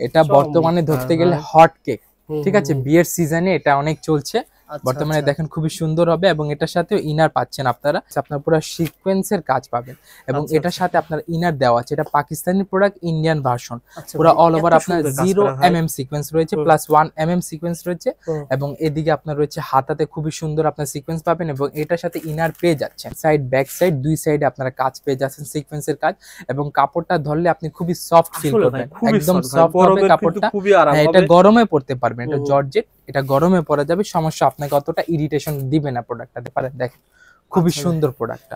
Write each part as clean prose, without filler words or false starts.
এটা বর্তমানে ধরতে গেলে হট কেক, ঠিক আছে, বিয়ের সিজনে এটা অনেক চলছে বর্তমানে। দেখেন খুবই সুন্দর হবে এবং এটার সাথে ইনার পাচ্ছেন আপনারা, আপনার পুরো সিকোয়েন্সের কাজ পাবেন এবং এটার সাথে আপনার ইনার দেওয়া আছে। এটা পাকিস্তানি প্রোডাক্ট, ইন্ডিয়ান ভার্সন, পুরো অল ওভার আপনার 0 mm সিকোয়েন্স রয়েছে প্লাস 1 mm সিকোয়েন্স রয়েছে এবং এদিকে আপনার রয়েছে হাতাতে খুবই সুন্দর আপনার সিকোয়েন্স পাবেন এবং এটার সাথে ইনার পেয়ে যাচ্ছেন। সাইড ব্যাক সাইড দুই সাইডে আপনারা কাজ পেয়ে যাচ্ছেন, সিকোয়েন্সের কাজ, এবং কাপড়টা ধরলে আপনি খুবই সফট ফিল করবেন, একদম সফট হবে কাপড়টা। এটা গরমে পড়তে পারবেন, এটা জর্জেট, এটা গরমে পরা যাবে, সমস্যা আপনাকে অতটা ইরিটেশন দিবে না প্রোডাক্টটাতে। পারেন দেখেন খুবই সুন্দর প্রোডাক্টটা,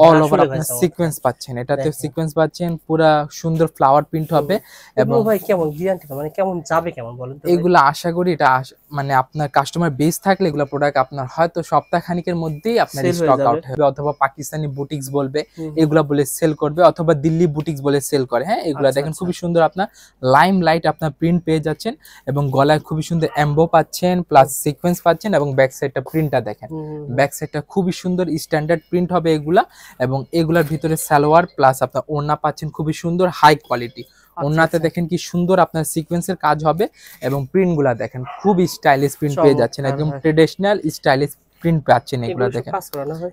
অল ওভার আপনার সিকোয়েন্স পাচ্ছেন, এটাতে সিকোয়েন্স পাচ্ছেন, পুরা সুন্দর ফ্লাওয়ার প্রিন্ট হবে। এবং ভাই কেমন গ্যারান্টি, মানে কেমন যাবে কেমন বলেন তো? এগুলো আশা করি এটা মানে আপনার কাস্টমার বেস থাকলে এগুলো প্রোডাক্ট আপনার হয়তো সপ্তাহ খানিকের মধ্যেই আপনার স্টক আউট হবে, অথবা পাকিস্তানি বুটিক্স বলবে এগুলা বলে সেল করবে, অথবা দিল্লি বুটিক্স বলে সেল করে। হ্যাঁ, এগুলা দেখেন খুবই সুন্দর আপনার লাইম লাইট আপনার প্রিন্ট পেয়ে যাচ্ছেন এবং গলায় খুবই সুন্দর এমবো পাচ্ছেন প্লাস সিকোয়েন্স পাচ্ছেন এবং ব্যাক সাইডটা প্রিন্টটা দেখেন, ব্যাক সাইডটা খুবই সুন্দর স্ট্যান্ডার্ড প্রিন্ট হবে এগুলা। এবং এগুলার ভিতরে সালোয়ার প্লাস আপনার ওড়না পাচ্ছেন খুবই সুন্দর হাই কোয়ালিটি। ওড়নাতে দেখেন কি সুন্দর আপনার সিকোয়েন্সের কাজ হবে এবং প্রিন্ট গুলা দেখেন খুব স্টাইলিশ প্রিন্ট পেয়ে যাচ্ছেন, একদম ট্রেডিশনাল স্টাইলিশ প্রিন্ট পাচ্ছেন এগুলা দেখেন।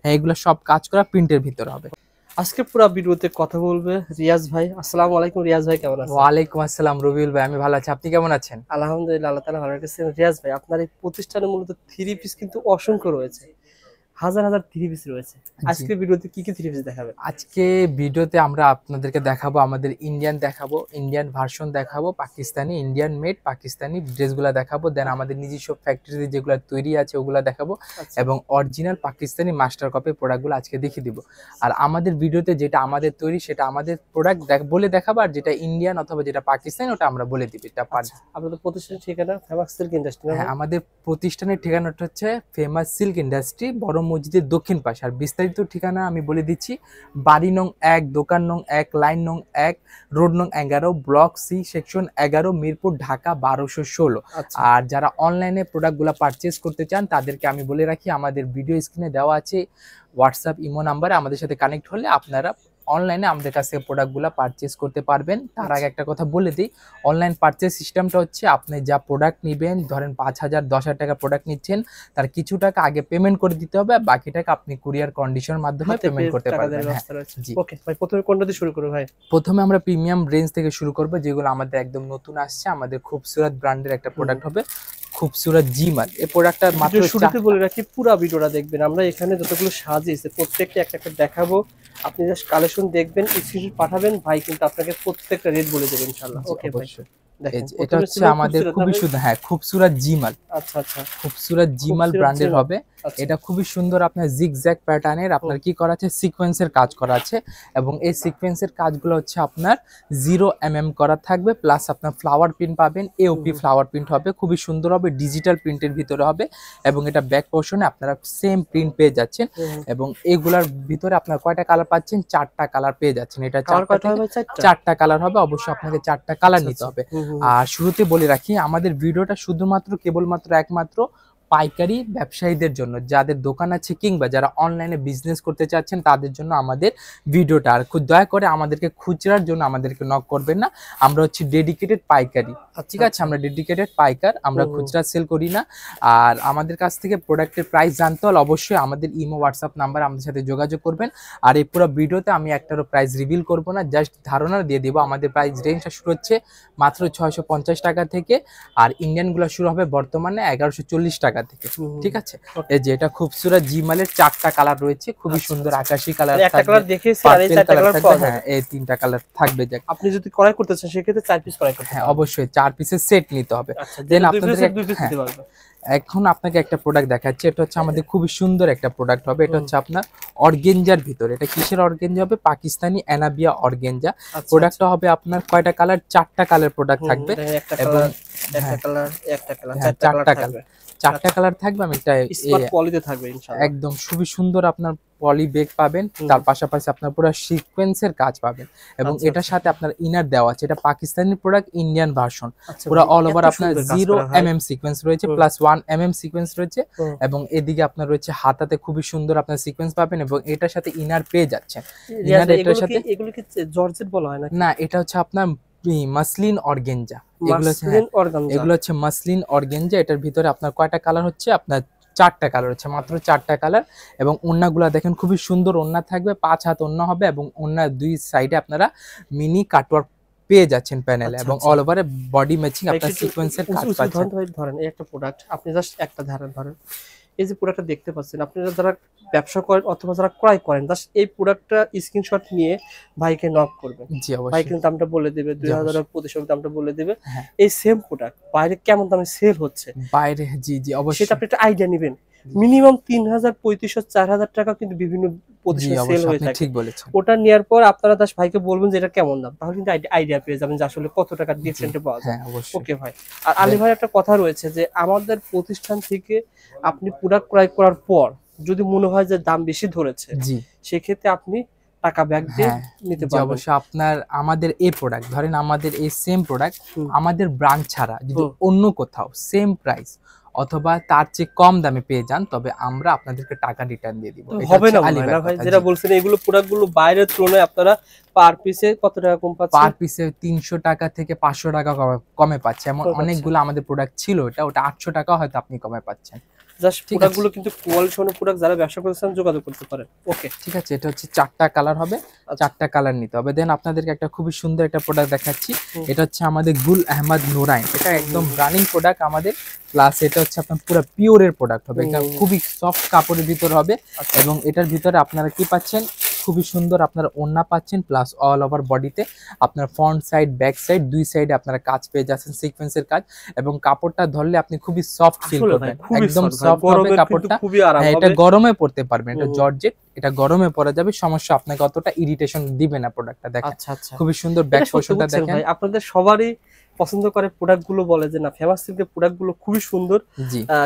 হ্যাঁ, এগুলো সব কাজ করা প্রিন্টের ভিতরে হবে। আজকে পুরো ভিডিওতে কথা বলবে রিয়াজ ভাই। আসসালামু আলাইকুম রিয়াজ ভাই, কেমন আছেন? ওয়ালাইকুম আসসালাম রবিউল ভাই, আমি ভালো আছি, আপনি কেমন আছেন? আলহামদুলিল্লাহ, আল্লাহ তাআলা ভালো রেখেছেন। রিয়াজ ভাই, আপনার এই প্রতিষ্ঠানে মূলত থ্রি পিস কিন্তু অসংখ্য রয়েছে, হাজার হাজার থ্রি পিস রয়েছে। আজকে ভিডিওতে কি কি থ্রি পিস দেখাবেন? আজকে ভিডিওতে আমরা আপনাদেরকে দেখাবো, আমাদের ইন্ডিয়ান দেখাবো, ইন্ডিয়ান ভার্সন দেখাবো, পাকিস্তানি ইন্ডিয়ান মেড পাকিস্তানি ড্রেসগুলো দেখাবো, দেন আমাদের নিজস্ব ফ্যাক্টরিতে যেগুলো তৈরি আছে ওগুলো দেখাবো এবং অরিজিনাল পাকিস্তানি মাস্টার কপি প্রোডাক্টগুলো আজকে দেখিয়ে দিব। আর আমাদের ভিডিওতে যেটা আমাদের তৈরি সেটা আমাদের প্রোডাক্ট বলে দেখাবো, আর যেটা ইন্ডিয়ান অথবা যেটা পাকিস্তানি ওটা আমরা বলে দিব। এটা আপনাদের প্রতিষ্ঠানের ঠিকানা ফেমাস সিল্ক ইন্ডাস্ট্রি? হ্যাঁ, আমাদের প্রতিষ্ঠানের ঠিকানাটা হচ্ছে ফেমাস সিল্ক ইন্ডাস্ট্রি, বড় মসজিদের দক্ষিণ পাশে। আর বিস্তারিত ঠিকানা আমি বলে দিচ্ছি, বাড়ি নং 1, দোকান নং 1, লাইন নং 1, রোড নং 11, block C, section 11, Mirpur, Dhaka 1216। আর যারা অনলাইনে প্রোডাক্টগুলো পারচেস করতে চান তাদেরকে আমি বলে রাখি, আমাদের ভিডিও স্ক্রিনে দেওয়া আছে হোয়াটসঅ্যাপ ইমো নাম্বারে আমাদের সাথে কানেক্ট হলে আপনারা অনলাইনে আমাদের কাছ থেকে প্রোডাক্টগুলো পারচেস করতে পারবেন। তার আগে একটা কথা বলে দিই, অনলাইন পারচেস সিস্টেমটা হচ্ছে আপনি যা প্রোডাক্ট নেবেন, ধরেন 5000 10,000 টাকা প্রোডাক্ট নিচ্ছেন, তার কিছু টাকা আগে পেমেন্ট করে দিতে হবে, বাকি টাকা আপনি কুরিয়ার কন্ডিশনের মাধ্যমে পেমেন্ট করতে পারবেন। জি ওকে ভাই, প্রথমে কোনটা দিয়ে শুরু করব ভাই? প্রথমে আমরা প্রিমিয়াম রেঞ্জ থেকে শুরু করব, যেগুলো আমাদের একদম নতুন আসছে, আমাদের খুবসুরত ব্র্যান্ডের একটা প্রোডাক্ট হবে, খুবসুরত জিমাল। এই প্রোডাক্টটা মাত্র শুরুতে বলে রাখি, পুরো ভিডিওটা দেখবেন, আমরা এখানে যতগুলো সাজিয়েছে প্রত্যেকটা একটা একটা দেখাবো, আপনি জাস্ট কালেকশন দেখবেন, স্ক্রিনশট পাঠাবেন, ভাই কিন্তু আপনাকে প্রত্যেকটা রেট বলে দেবে ইনশাআল্লাহ। ওকে ভাই, এটা হচ্ছে আমাদের খুবই সুন্দর, হ্যাঁ খুবসুরত জিমাল। আচ্ছা আচ্ছা, খুবসুরত জিমাল ব্র্যান্ডের হবে। এটা খুবই সুন্দর আপনার জিগজ্যাগ প্যাটার্নের, আপনার কি করা আছে সিকোয়েন্সের কাজ করা আছে এবং এই সিকোয়েন্সের কাজগুলো হচ্ছে আপনার 0 mm করা থাকবে, প্লাস আপনার ফ্লাওয়ার প্রিন্ট পাবেন, এওপি ফ্লাওয়ার প্রিন্ট হবে, খুবই সুন্দর হবে, ডিজিটাল প্রিন্টের ভিতরে হবে এবং এটা ব্যাক পোর্শনে আপনারা সেম প্রিন্ট পেয়ে যাচ্ছেন এবং এগুলার ভিতরে আপনার কয়টা কালার পাচ্ছেন? 4টা কালার পেয়ে যাচ্ছেন। এটা 4টা কালার হবে, অবশ্যই আপনাকে 4টা কালার নিতে হবে। আর শুরুতে বলে রাখি, আমাদের ভিডিওটা শুধুমাত্র কেবলমাত্র একমাত্র পাইকারি ব্যবসায়ীদের জন্য, যাদের দোকান আছে কিংবা যারা অনলাইনে বিজনেস করতে চাচ্ছেন তাদের জন্য আমাদের ভিডিওটা। আর দয়া করে আমাদেরকে খুচরার জন্য আমাদেরকে নক করবেন না, আমরা হচ্ছে ডেডিকেটেড পাইকারি, ঠিক আছে? আমরা ডেডিকেটেড পাইকার, আমরা খুচরা সেল করি না। আর আমাদের কাছ থেকে প্রোডাক্টের প্রাইস জানতে হলে অবশ্যই আমাদের ইমো হোয়াটসঅ্যাপ নাম্বার আমাদের সাথে যোগাযোগ করবেন। আর এই পুরো ভিডিওতে আমি একটারও প্রাইস রিভিল করব না, জাস্ট ধারণা দিয়ে দিব। আমাদের প্রাইস রেঞ্জটা শুরু হচ্ছে মাত্র 650 টাকা থেকে, আর ইন্ডিয়ানগুলো শুরু হবে বর্তমানে 1140 টাকা থেকে, ঠিক আছে? এই যে এটা খুবসুরত জিমালের 4টা কালার রয়েছে, খুবই সুন্দর আকাশী কালার, একটা কালার দেখিয়েছি আর এই 4টা কালার পাওয়া যায়। হ্যাঁ, এই 3টা কালার থাকবে। আপনি যদি ক্রয় করতে চান সেক্ষেত্রে 4 পিস ক্রয় করতে হবে। হ্যাঁ, অবশ্যই 4 পিসের সেট নিতে হবে। দেন আপনাদের 2 পিস দিতে পারবে। এখন আপনাকে একটা প্রোডাক্ট দেখাচ্ছি, এটা হচ্ছে আমাদের খুবই সুন্দর একটা প্রোডাক্ট হবে। এটা হচ্ছে আপনার অর্গেঞ্জার ভিতরে। এটা কিসের অর্গেঞ্জা হবে? পাকিস্তানি অ্যানাবিয়া অর্গেঞ্জা। প্রোডাক্টটা হবে আপনার কয়টা কালার? 4টা কালার প্রোডাক্ট থাকবে এবং একটা কালার, একটা কালার, 4টা কালার, 4টা কালার থাকবে। আমি এটা স্মার্ট পলিতে থাকবে ইনশাআল্লাহ, একদম খুবই সুন্দর আপনার পলি বেগ পাবেন, তার পাশাপাশি আপনার পুরো সিকোয়েন্সের কাজ পাবেন এবং এটার সাথে আপনার ইনার দেওয়া আছে। এটা পাকিস্তানি প্রোডাক্ট, ইন্ডিয়ান ভার্সন, পুরো অল ওভার আপনার 0 mm সিকোয়েন্স রয়েছে প্লাস 1 mm সিকোয়েন্স রয়েছে এবং এদিকে আপনার রয়েছে হাতাতে খুবই সুন্দর আপনার সিকোয়েন্স পাবেন এবং এটার সাথে ইনার পেয়ে যাচ্ছেন। ইনার এটার সাথে, এগুলো কি জর্জেট বলা হয় না? না, এটা হচ্ছে আপনার মাসলিন অর্গেঞ্জা, মাসলিন অর্গানজা। এগুলো হচ্ছে মাসলিন অর্গেঞ্জা। এটার ভিতরে আপনার কয়টা কালার হচ্ছে, আপনার 4টা কালার হচ্ছে, মাত্র 4টা কালার। এবং ওড়নাগুলা দেখেন খুবই সুন্দর ওড়না থাকবে, 5 হাত ওড়না হবে এবং ওড়নার 2 সাইডে আপনারা মিনি কাটওয়ার্ক পেয়ে যাচ্ছেন প্যানেলে, এবং অল ওভারে বডি ম্যাচিং আপনার সিকোয়েন্সের কাজ পাচ্ছেন। ধরেন এই একটা প্রোডাক্ট আপনি জাস্ট একটা ধরেন এই যে প্রোডাক্টটা দেখতে পাচ্ছেন, আপনারা যারা ব্যবসা করেন অথবা যারা ক্রয় করেন, জাস্ট এই প্রোডাক্টটা স্ক্রিনশট নিয়ে ভাইকে নক করবেন। জি ভাই অবশ্যই। কিন্তু দামটা বলে দেবে, 2025 দামটা বলে দেবে। এই সেম প্রোডাক্ট বাইরে কেমন দামে সেল হচ্ছে বাইরে, জি জি অবশ্যই, সেটা আপনি একটা আইডিয়া নেবেন। মিনিমাম 3000, 3500, 4000 টাকা কিন্তু বিভিন্ন প্রতিষ্ঠানে সেল হয়ে থাকে। ঠিক বলেছেন। ওটা নেওয়ার পর আপনারা দাস ভাইকে বলবেন যে এটা কেমন দাম, তাহলে কিন্তু আইডিয়া পেয়ে যাবেন যে আসলে কত টাকা ডিফারেন্টে পাওয়া যায়। হ্যাঁ অবশ্যই। ওকে ভাই। আর আলী ভাই একটা কথা রয়েছে যে আমাদের প্রতিষ্ঠান থেকে আপনি প্রোডাক্ট ক্রয় করার পর যদি মনে হয় যে দাম বেশি ধরেছে, জি সেক্ষেত্রে আপনি টাকা ব্যাক দিয়ে নিতে পারবেন। অবশ্যই। আপনার আমাদের এই প্রোডাক্ট ধরেন, আমাদের এই সেম প্রোডাক্ট আমাদের ব্রাঞ্চ ছাড়া যদি অন্য কোথাও সেম প্রাইস অথবা তার চেয়ে কম দামে পেয়ে যান, তবে আমরা আপনাদেরকে টাকা রিটার্ন দিয়ে দিব। হবে না ভাই, যেটা বলছেন এগুলো প্রোডাক্টগুলো বাইরের তুলনায় আপনারা পার পিসে কত টাকা কম পাচ্ছেন? পার পিসে 300 টাকা থেকে 500 টাকা কমে পাচ্ছে। এমন অনেকগুলো আমাদের প্রোডাক্ট ছিল, ওটা 800 টাকা হয়তো আপনি কমে পাচ্ছেন। জাস্ট প্রোডাক্টগুলো কিন্তু কোয়ালিটি সম্পন্ন প্রোডাক্ট, যারা ব্যবসা করতেছেন যোগাযোগ করতে পারেন। ওকে ঠিক আছে। এটা হচ্ছে 4টা কালার হবে, 4টা কালার নিতে হবে। দেন আপনাদেরকে একটা খুবই সুন্দর একটা প্রোডাক্ট দেখাচ্ছি। এটা হচ্ছে আমাদের গুল আহমদ নুরাইন, এটা একদম রানিং প্রোডাক্ট আমাদের। প্লাস এটা হচ্ছে আপনার পুরো পিওরের প্রোডাক্ট হবে, এটা খুবই সফট কাপড়ের ভিতর হবে। এবং এটার ভিতরে আপনারা কি পাচ্ছেন, খুবই সুন্দর আপনারা ওড়না পাচ্ছেন, প্লাস অল ওভার বডিতে আপনার ফ্রন্ট সাইড ব্যাক সাইড 2 সাইডে আপনারা কাজ পেয়ে যাচ্ছেন, সিকোয়েন্সের কাজ। এবং কাপড়টা ধরলে আপনি খুবই সফট ফিল করবেন, একদম সফট হবে কাপড়টা। হ্যাঁ, এটা গরমে পরতে পারবেন, এটা জর্জেট, এটা গরমে পরা যাবে, সমস্যা আপনাকে অতটা ইরিটেশন দিবে না প্রোডাক্টটা। দেখেন খুবই সুন্দর ব্যাক পোর্শনটা দেখেন। ভাই আপনাদের সবারই পছন্দ করে প্রোডাক্টগুলো, বলে যে না ফেমাস সিল্কের প্রোডাক্টগুলো খুবই সুন্দর,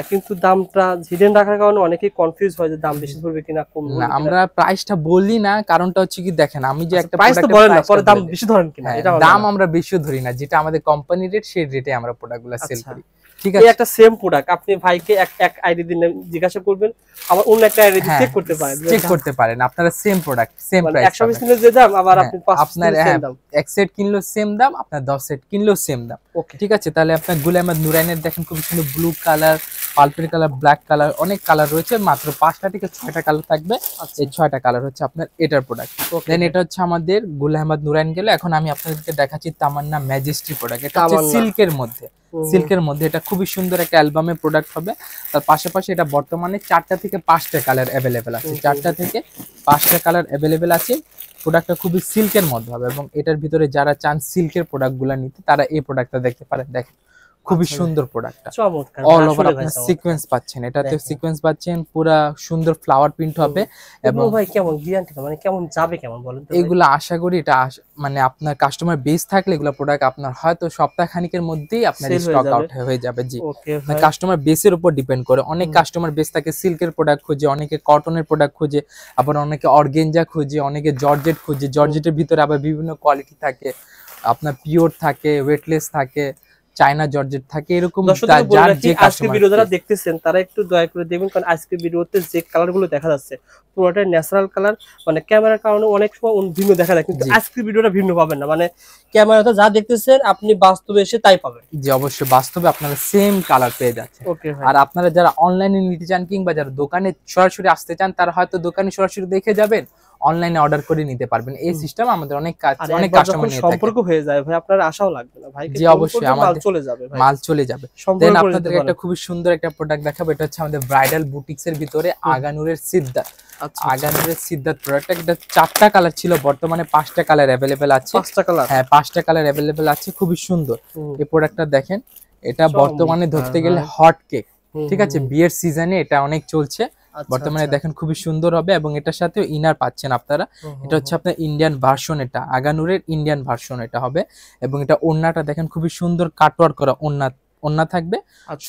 কিন্তু দামটা হিডেন রাখার কারণে অনেকেই কনফিউজ হয় যে দাম বেশি পড়বে কিনা কম পড়বে। না, আমরা প্রাইসটা বলি না, কারণটা হচ্ছে কি দেখেন, আমি যে একটা প্রাইস তো বলেন না, পরে দাম বেশি ধরেন কিনা, এটা দাম আমরা বেশি ধরি না, যেটা আমাদের কোম্পানি রেট সেই রেটে আমরা প্রোডাক্টগুলো সেল করি। ঠিক আছে, এই একটা সেম প্রোডাক্ট আপনি ভাইকে এক আইডি দিন জিজ্ঞাসা করবেন, আবার অন্য একটা আইডি চেক করতে পারেন, চেক করতে পারেন। আপনারা সেম প্রোডাক্ট সেম প্রাইস, 120 কিনলে যে দাম, আবার আপনি 5 আপনার এক সেট কিনলেও সেম দাম, আপনার 10 সেট কিনলেও সেম দাম। ঠিক আছে, তাহলে আপনার গুল আহমদ নুরাইনের দেখেন খুব সুন্দর blue colour, purple colour, black colour, অনেক কালার রয়েছে, মাত্র 5টা থেকে 6টা কালার থাকবে। এই 6টা কালার হচ্ছে আপনার এটার প্রোডাক্ট। দেন এটা হচ্ছে আমাদের গুল আহমদ নুরাইন গেল। এখন আমি আপনাদেরকে দেখাচ্ছি তামান্না ম্যাজেস্টি প্রোডাক্ট। এটা হচ্ছে সিল্কের মধ্যে, এটা খুবই সুন্দর একটা অ্যালবামের প্রোডাক্ট হবে। তার পাশাপাশি এটা বর্তমানে 4টা থেকে 5টা কালার অ্যাভেলেবেল আছে, 4টা থেকে 5টা কালার অ্যাভেলেবেল আছে। প্রোডাক্টটা খুবই সিল্কের মধ্যে হবে, এবং এটার ভিতরে যারা চান সিল্কের প্রোডাক্টগুলো নিতে, তারা এই প্রোডাক্টটা দেখতে পারেন। দেখেন খুবই সুন্দর প্রোডাক্টটা, অল ওভার আপনারা সিকোয়েন্স পাচ্ছেন, এটাতে সিকোয়েন্স পাচ্ছেন, পুরো সুন্দর ফ্লাওয়ার প্রিন্ট হবে। এবং ভাই কেমন গ্যারান্টি, মানে কেমন যাবে কেমন বলেন তো? এগুলো আশা করি এটা মানে আপনার কাস্টমার বেস থাকলে এগুলো প্রোডাক্ট আপনার হয়তো সপ্তাহ খানিকের মধ্যেই আপনার স্টক আউট হয়ে যাবে। জি, কাস্টমার বেসের উপর ডিপেন্ড করে। অনেক কাস্টমার বেস থাকে সিল্কের প্রোডাক্ট খুঁজে, অনেকে কটনের প্রোডাক্ট খুঁজে, আবার অনেকে অর্গেঞ্জা খুঁজে, অনেকে জর্জেট খুঁজে। জর্জেটের ভিতরে আবার বিভিন্ন কোয়ালিটি থাকে, আপনার পিওর থাকে, ওয়েটলেস থাকে, চায়না জর্জেট থাকে, এরকম। আজকে ভিডিও যারা দেখতেছেন তারা একটু দয়া করে দেখবেন, কারণ আজকে ভিডিওতে যে কালারগুলো দেখা যাচ্ছে পুরোটাই ন্যাচারাল কালার, মানে ক্যামেরার কারণে অনেক সময় ভিন্ন দেখা যায়, কিন্তু আজকে ভিডিওটা ভিন্ন পাবেন না, মানে ক্যামেরাতে যা দেখতেছেন আপনি বাস্তবে এসে তাই পাবেন। জি অবশ্যই, বাস্তবে আপনারা সেম কালার পেয়ে যাচ্ছেন। আর আপনারা যারা অনলাইনে নিতে চান কিংবা যারা দোকানে সরাসরি আসতে চান, তারা হয়তো দোকানে সরাসরি দেখে যাবেন, অনলাইনে অর্ডার করে নিতে পারবেন। এই সিস্টেম আমাদের অনেক কাস্টমার নিয়ে থাকে। সম্পর্ক হয়ে যায় ভাই, আপনার আশাও লাগবে না ভাই। জি অবশ্যই, আমাদের চলে যাবে, মাল চলে যাবে। দেন আপনাদেরকে একটা খুবই সুন্দর একটা প্রোডাক্ট দেখাবো। এটা হচ্ছে আমাদের ব্রাইডাল বুটিক্স এর ভিতরে আগানুরের সিদ্ধার্থ। আগানুরের সিদ্ধার্থ প্রোডাক্টটা, এটা 4টা কালার ছিল, বর্তমানে 5টা কালার अवेलेबल আছে। 5টা কালার? হ্যাঁ, 5টা কালার अवेलेबल আছে, খুবই সুন্দর। এই প্রোডাক্টটা দেখেন, এটা বর্তমানে ধরতে গেলে হট কেক। ঠিক আছে, বিয়ের সিজনে এটা অনেক চলছে বর্তমানে। দেখেন খুবই সুন্দর হবে, এবং এটার সাথে ইনার পাচ্ছেন আপনারা। এটা হচ্ছে আপনার ইন্ডিয়ান ভার্সন, এটা আগানুরের ইন্ডিয়ান ভার্সন এটা হবে। এবং এটা ওড়নাটা দেখেন খুবই সুন্দর কাটওয়ার্ক করা ওড়না থাকবে,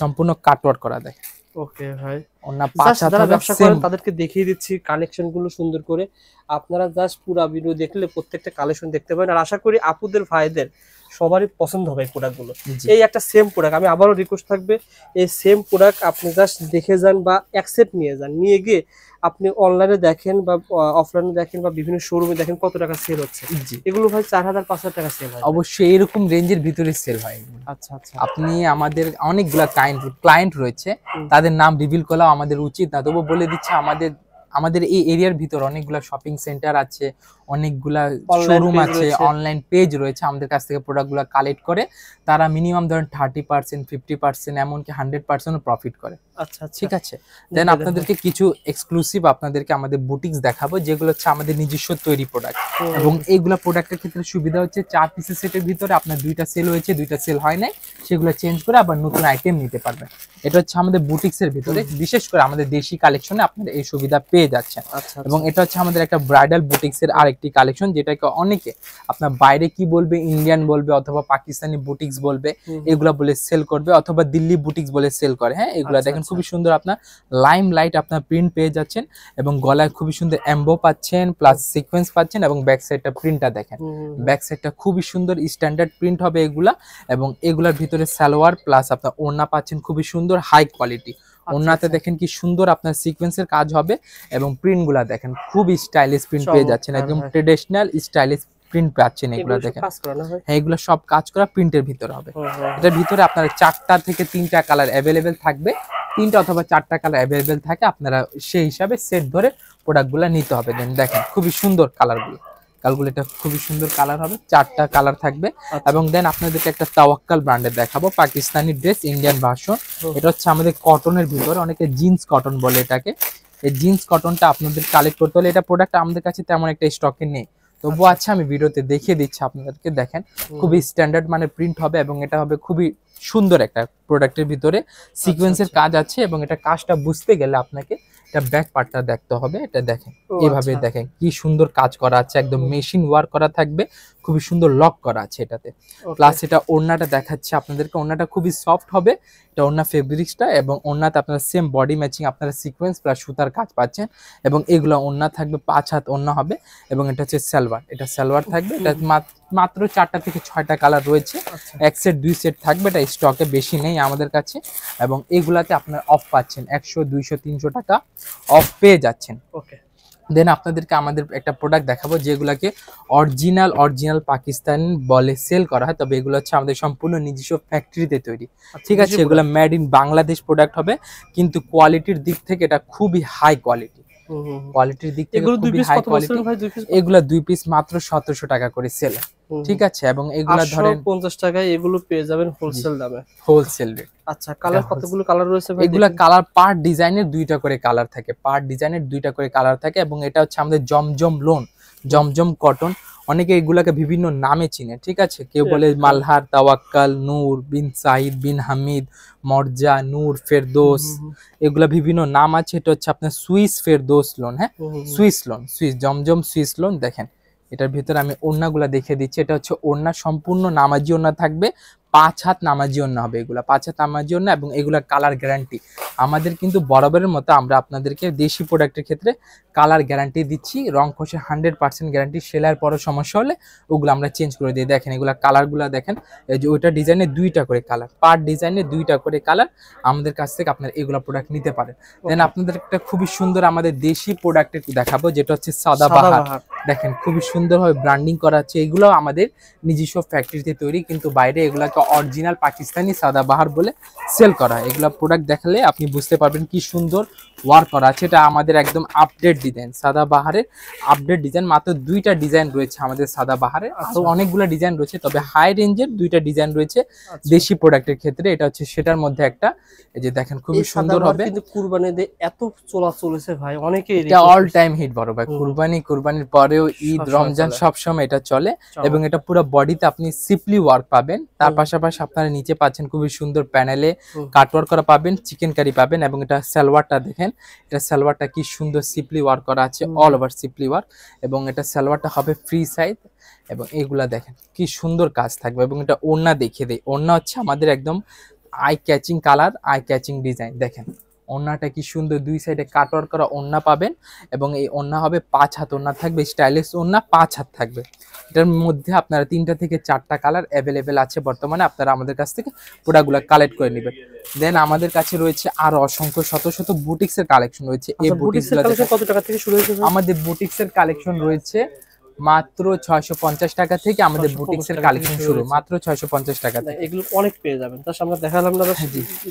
সম্পূর্ণ কাটওয়ার্ক করা। দেখেন ওকে ভাই, ওড়না 5 হাত হবে। ব্যবসা করেন তাদেরকে দেখিয়ে দিচ্ছি কালেকশন গুলো সুন্দর করে, আপনারা জাস্ট পুরো ভিডিও দেখলে প্রত্যেকটা কালেকশন দেখতে পাবেন। আর আশা করি আপুদের ভাইদের সবারই পছন্দ হবে এই প্রোডাক্টগুলো। এই একটা সেম প্রোডাক্ট, আমি আবারও রিকোয়েস্ট থাকবে, এই সেম প্রোডাক্ট আপনি জাস্ট দেখে যান বা অ্যাকসেপ্ট নিয়ে যান, নিয়ে গিয়ে আপনি অনলাইনে দেখেন বা অফলাইনে দেখেন বা বিভিন্ন শোরুমে দেখেন কত টাকা সেল হচ্ছে। এগুলো ভাই 4000-5000 টাকা সেল হয়। অবশ্যই এরকম রেঞ্জের ভিতরে সেল হয়। আচ্ছা আচ্ছা, আপনি আমাদের অনেকগুলা ক্লায়েন্ট রয়েছে, তাদের নাম রিভিল করা আমাদের উচিত না, তবু বলে দিচ্ছে আমাদের এই এরিয়ার ভিতর অনেকগুলা শপিং সেন্টার আছে, অনেকগুলা শোরুম আছে, অনলাইন পেজ রয়েছে, আমাদের কাছ থেকে প্রোডাক্টগুলো কালেক্ট করে তারা মিনিমাম ধরেন 30%, 50%, এমনকি 100% প্রফিট করে। আচ্ছা ঠিক আছে। দেন আপনাদেরকে কিছু এক্সক্লুসিভ আপনাদেরকে আমাদের বুটিক্স দেখাবো, যেগুলো হচ্ছে আমাদের নিজস্ব তৈরি প্রোডাক্ট। এবং এইগুলা প্রোডাক্টের ক্ষেত্রে সুবিধা হচ্ছে 4 পিসের সেটের ভিতরে আপনার 2টা সেল হয়েছে, 2টা সেল হয় নাই, সেগুলো চেঞ্জ করে আবার নতুন আইটেম নিতে পারবেন। এটা হচ্ছে আমাদের বুটিক্সের ভিতরে, বিশেষ করে আমাদের দেশি কালেকশনে আপনারা এই সুবিধা পেয়ে যাচ্ছেন। এবং এটা হচ্ছে আমাদের একটা ব্রাইডাল বুটিক্সের আরেকটি কালেকশন, যেটাকে অনেকে আপনার বাইরে কি বলবে, ইন্ডিয়ান বলবে অথবা পাকিস্তানি বুটিক্স বলবে, এগুলা বলে সেল করবে, অথবা দিল্লি বুটিক্স বলে সেল করে। হ্যাঁ, এগুলা দেখেন খুবই সুন্দর, আপনার লাইম লাইট আপনার প্রিন্ট পেয়ে যাচ্ছেন, এবং গলায় খুবই সুন্দর এমবো পাচ্ছেন, প্লাস সিকোয়েন্স পাচ্ছেন, এবং ব্যাক সাইডটা প্রিন্টটা দেখেন, ব্যাক সাইডটা খুবই সুন্দর স্ট্যান্ডার্ড প্রিন্ট হবে এগুলা। এবং এগুলার ভিতরে সালোয়ার প্লাস আপনার ওড়না পাচ্ছেন খুবই সুন্দর হাই কোয়ালিটি। ওড়নাতে দেখেন কি সুন্দর আপনার সিকোয়েন্সের কাজ হবে, এবং প্রিন্ট গুলা দেখেন খুবই স্টাইলিশ প্রিন্ট পেয়ে যাচ্ছেন, একদম ট্রেডিশনাল স্টাইলিশ প্রিন্ট পাচ্ছেন। এগুলো দেখেন, হ্যাঁ এগুলো সব কাজ করা প্রিন্টের ভিতরে হবে। এটার ভিতরে আপনার 4টা থেকে 3টা কালার অ্যাভেলেবেল থাকবে, 3টা অথবা 4টা কালার অ্যাভেলেবেল থাকে, আপনারা সেই হিসাবে সেট ধরে প্রোডাক্টগুলো নিতে হবে। দেন দেখেন খুবই সুন্দর কালারগুলো, এটা খুবই সুন্দর কালার হবে, 4টা কালার থাকবে। এবং দেন আপনাদেরকে একটা তাওয়াক্কাল ব্র্যান্ডের দেখাবো, পাকিস্তানি ড্রেস ইন্ডিয়ান ভার্সন। এটা হচ্ছে আমাদের কটনের ভিতরে, অনেকে জিন্স কটন বলে এটাকে। এই জিন্স কটনটা আপনাদের কালেক্ট করতে হলে, এটা প্রোডাক্ট আমাদের কাছে তেমন একটা স্টকে নেই, তবুও আচ্ছা আমি ভিডিওতে দেখিয়ে দিচ্ছি আপনাদেরকে। দেখেন খুবই স্ট্যান্ডার্ড মানে প্রিন্ট হবে, এবং এটা হবে খুবই সুন্দর একটা প্রোডাক্টের ভিতরে সিকোয়েন্সের কাজ আছে। এবং এটা কাজটা বুঝতে গেলে আপনাকে এটা ব্যাক পার্টটা দেখতে হবে। এটা দেখেন এইভাবে দেখেন কি সুন্দর কাজ করা আছে, একদম মেশিন ওয়ার্ক করা থাকবে, খুবই সুন্দর লক করা আছে এটাতে। প্লাস এটা ওড়নাটা দেখাচ্ছে আপনাদেরকে, ওড়নাটা খুবই সফট হবে, এটা ওড়না ফেব্রিক্সটা। এবং ওড়নাতে আপনারা সেম বডি ম্যাচিং আপনারা সিকোয়েন্স প্লাস সুতার কাজ পাচ্ছেন। এবং এগুলো ওড়না থাকবে 5 হাত ওড়না হবে। এবং এটা হচ্ছে সালোয়ার, এটা সালোয়ার থাকবে। এটা মাত্র 4টা থেকে 6টা কালার রয়েছে, এক সেট 2 সেট থাকবে, এটা স্টকে বেশি নেই আমাদের কাছে। এবং এগুলাতে আপনার অফ পাচ্ছেন 100, 200, 300 টাকা অফ পেয়ে যাচ্ছেন। ওকে, দেন আপনাদেরকে আমাদের একটা প্রোডাক্ট দেখাবো, যেগুলাকে অরিজিনাল পাকিস্তান বলে সেল করা হয়, তবে এগুলো হচ্ছে আমাদের সম্পূর্ণ নিজস্ব ফ্যাক্টরিতে তৈরি। ঠিক আছে, এগুলো মেড ইন বাংলাদেশ প্রোডাক্ট হবে, কিন্তু কোয়ালিটির দিক থেকে এটা খুবই হাই কোয়ালিটি। কোয়ালিটির দিক থেকে খুবই হাই কোয়ালিটি। এগুলো 2 পিস মাত্র 1700 টাকা করে সেল। ঠিক আছে, এবং এগুলা ধরেন 50 টাকায় এগুলো পেয়ে যাবেন হোলসেল দামে, হোলসেল রেট। আচ্ছা, কালার কতগুলো কালার রয়েছে ভাই? এগুলা কালার পার ডিজাইনের 2টা করে কালার থাকে, পার ডিজাইনের 2টা করে কালার থাকে। এবং এটা হচ্ছে আমাদের জমজম কটন। অনেকে এগুলাকে বিভিন্ন নামে চিনে। ঠিক আছে, কেউ বলে মালহার, তাওয়াক্কাল, নূর বিন সাইদ বিন হামিদ, মর্জা, নূর, ফেরদৌস, এগুলা বিভিন্ন নাম আছে। এটা হচ্ছে আপনার সুইস ফেরদৌস লোন। হ্যাঁ, সুইস জমজম সুইস লোন। দেখেন এটার ভিতরে আমি ওড়নাগুলা দেখিয়ে দিচ্ছি। এটা হচ্ছে ওড়না, সম্পূর্ণ নামাজি ওড়না থাকবে, 5 হাত নামাজি ওড়না হবে এগুলা, 5 হাত নামাজি ওড়না। এবং এগুলা কালার গ্যারান্টি আমাদের, কিন্তু বরাবরের মতো আমরা আপনাদেরকে দেশি প্রোডাক্টের ক্ষেত্রে কালার গ্যারান্টি দিচ্ছি, রং খসে 100% গ্যারান্টি। সেলাইয়ের পরে সমস্যা হলে ওগুলো আমরা চেঞ্জ করে দিই। দেখেন এগুলা কালারগুলা দেখেন, এই যে ওইটা ডিজাইনের 2টা করে কালার, পার ডিজাইনের 2টা করে কালার আমাদের কাছ থেকে আপনারা এগুলা প্রোডাক্ট নিতে পারেন। দেন আপনাদের একটা খুবই সুন্দর আমাদের দেশি প্রোডাক্ট একটু দেখাবো, যেটা হচ্ছে সাদাবাহার। দেখেন খুবই সুন্দরভাবে ব্র্যান্ডিং করা আছে, এগুলো আমাদের নিজস্ব ফ্যাক্টরিতে তৈরি, কিন্তু বাইরে এগুলাকে অরিজিনাল পাকিস্তানি সাদাবাহার বলে সেল করা হয়। এগুলা প্রোডাক্ট দেখালে আপনি বুঝতে পারবেন কি সুন্দর ওয়ার্ক করা আছে। এটা আমাদের একদম আপডেট ডিজাইন, সাদাবাহারের আপডেট ডিজাইন। মাত্র 2টা ডিজাইন রয়েছে আমাদের সাদাবাহারে, আরো অনেকগুলো ডিজাইন রয়েছে, তবে হাই রেঞ্জের 2টা ডিজাইন রয়েছে দেশি প্রোডাক্টের ক্ষেত্রে। এটা হচ্ছে সেটার মধ্যে একটা, এই যে দেখেন খুবই সুন্দর হবে। কিন্তু কুরবানিতে এত চলেছে ভাই, অনেকে এটা অল টাইম হিট বড় ভাই। কুরবানির পরেও ঈদ, রমজান সবসময় এটা চলে। এবং এটা পুরো বডিতে আপনি সিপলি ওয়ার্ক পাবেন, তার পাশাপাশি আপনারা নিচে পাচ্ছেন খুবই সুন্দর প্যানেলে কাটওয়ার্ক করা পাবেন, চিকেন কারি পাবেন। এবং এটা সালোয়ারটা দেখেন, এটা সালোয়ারটা কি সুন্দর সিপলি ওয়ার্ক করা আছে, অল ওভার সিপলি ওয়ার্ক। এবং এটা সালোয়ারটা হবে ফ্রি সাইজ। এবং এগুলা দেখেন কি সুন্দর কাজ থাকবে। এবং এটা ওড়না দেখিয়ে দেয়, ওড়না হচ্ছে আমাদের একদম eye catching colour, eye catching design. দেখেন ওড়নাটা কি সুন্দর, দুই সাইডে কাটওয়ার্ক করা ওড়না পাবেন এবং এই ওড়না হবে 5 হাত ওড়না থাকবে, স্টাইলিশ ওড়না 5 হাত থাকবে। এটার মধ্যে আপনারা 3টা থেকে 4টা কালার অ্যাভেলেবেল আছে বর্তমানে, আপনারা আমাদের কাছ থেকে প্রোডাক্টগুলো কালেক্ট করে নেবেন। দেন আমাদের কাছে রয়েছে আরো অসংখ্য শত শত বুটিক্সের কালেকশন রয়েছে। এই বুটিক্সগুলো কত টাকা থেকে শুরু হয়েছে? আমাদের বুটিক্সের কালেকশন রয়েছে মাত্র 650 টাকা থেকে, আমাদের বুটিক্সের কালেকশন শুরু মাত্র 650 টাকা থেকে। এগুলো অনেক পেয়ে যাবেন, তার সামনে দেখালাম না,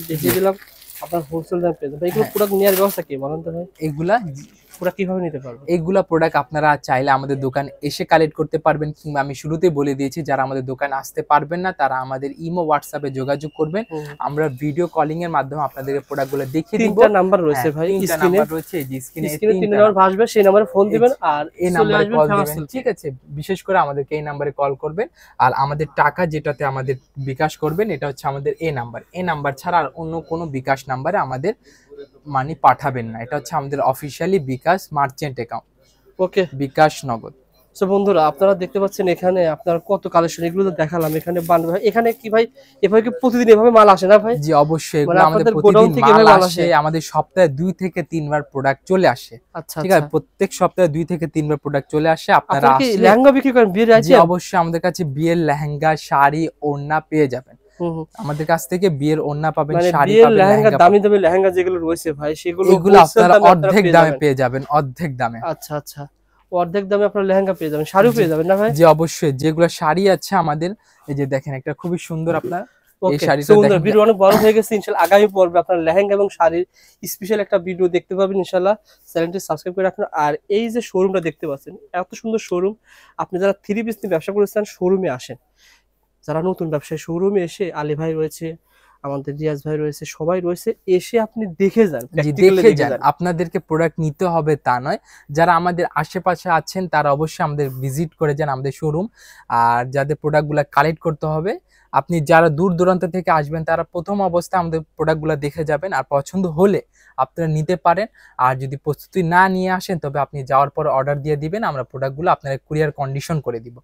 দেখিয়ে দিলাম, আপনার হোলসেল দাম পেয়ে যাবেন। এগুলো প্রোডাক্ট নেওয়ার ব্যবস্থা কি বলেন তো ভাই? এগুলা প্রোডাক্ট কিভাবে নিতে পারবেন? এইগুলা প্রোডাক্ট আপনারা চাইলে আমাদের দোকানে এসে কালেক্ট করতে পারবেন, কিংবা আমি শুরুতেই বলে দিয়েছি যারা আমাদের দোকানে আসতে পারবেন না তারা আমাদের ইমো হোয়াটসঅ্যাপে যোগাযোগ করবেন, আমরা ভিডিও কলিং এর মাধ্যমে আপনাদেরকে প্রোডাক্টগুলো দেখিয়ে দিব। 3টা নাম্বার রয়েছে ভাই, স্ক্রিনে রয়েছে, এই যে স্ক্রিনে 3 নাম্বার ভাসবে, সেই নম্বরে ফোন দিবেন আর এই নম্বরে কল দিবেন, ঠিক আছে? বিশেষ করে আমাদেরকে এই নম্বরে কল করবেন, আর আমাদের টাকা যেটাতে আমাদের বিকাশ করবেন এটা হচ্ছে আমাদের এই নাম্বার ছাড়া আর অন্য কোনো বিকাশ নাম্বারে আমাদের মানি পাঠাবেন না। এটা হচ্ছে আমাদের অফিশিয়ালি বিকাশ মার্চেন্ট অ্যাকাউন্ট, ওকে, বিকাশ নগদ। সো বন্ধুরা আপনারা দেখতে পাচ্ছেন এখানে আপনার কত কালেকশন, এগুলো তো দেখালাম। এখানে বান্ড ভাই, এখানে কি ভাই এভাবে কি প্রতিদিন এভাবে মাল আসে না ভাই? জি অবশ্যই, এগুলো আমাদের প্রতিদিন মাল আসে, আমাদের সপ্তাহে 2 থেকে 3 বার প্রোডাক্ট চলে আসে। আচ্ছা, ঠিক আছে, প্রত্যেক সপ্তাহে 2 থেকে 3 বার প্রোডাক্ট চলে আসে। আপনারা কি লেহেঙ্গা বিক্রি করেন বিয়ের আছে? জি অবশ্যই, আমাদের কাছে বিয়ের লেহেঙ্গা, শাড়ি, ওড়না পেয়ে যাবেন। আমাদের কাছ থেকে বিয়ের ওড়না পাবেন, শাড়ি পাবেন, লেহেঙ্গা, দামি দামি লেহেঙ্গা যেগুলো রয়েছে ভাই সেগুলো আপনারা অর্ধেক দামে পেয়ে যাবেন, অর্ধেক দামে। আচ্ছা আচ্ছা, অর্ধেক দামে আপনারা লেহেঙ্গা পেয়ে যাবেন, শাড়িও পেয়ে যাবেন না ভাই? জি অবশ্যই, যেগুলো শাড়ি আছে আমাদের, এই যে দেখেন একটা খুবই সুন্দর আপনার এই শাড়িটা সুন্দর। ভিডিও অনেক বড় হয়ে গেছে, ইনশাআল্লাহ আগামী পর্বে আপনারা লেহেঙ্গা এবং শাড়ির স্পেশাল একটা ভিডিও দেখতে পাবেন ইনশাআল্লাহ। চ্যানেলটি সাবস্ক্রাইব করে রাখুন। আর এই যে শোরুমটা দেখতে পাচ্ছেন, এত সুন্দর শোরুম, আপনি যারা 3 পিস নিয়ে ব্যবসা করতে চান শোরুমে আসেন। যারা নতুন ব্যবসায়ী শোরুমে এসে, আলী ভাই রয়েছে, আমাদের রিয়াজ ভাই রয়েছে, সবাই রয়েছে, এসে আপনি দেখে যান, দেখে যান। আপনাদেরকে প্রোডাক্ট নিতে হবে তা নয়, যারা আমাদের আশেপাশে আছেন তারা অবশ্যই আমাদের ভিজিট করে যান আমাদের শোরুম। আর যাদের প্রোডাক্টগুলো কালেক্ট করতে হবে, আপনি যারা দূর দূরান্ত থেকে আসবেন তারা প্রথম অবস্থায় আমাদের প্রোডাক্টগুলো দেখে যাবেন, আর পছন্দ হলে আপনারা নিতে পারেন। আর যদি প্রস্তুতি না নিয়ে আসেন তবে আপনি যাওয়ার পর অর্ডার দিয়ে দিবেন, আমরা প্রোডাক্টগুলো আপনার কুরিয়ার কন্ডিশন করে দিব।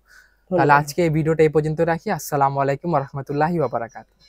তাহলে আজকে এই ভিডিওটা এই পর্যন্ত রাখি। আসসালামু আলাইকুম ওয়া রাহমাতুল্লাহি ওয়া বারাকাতুহু।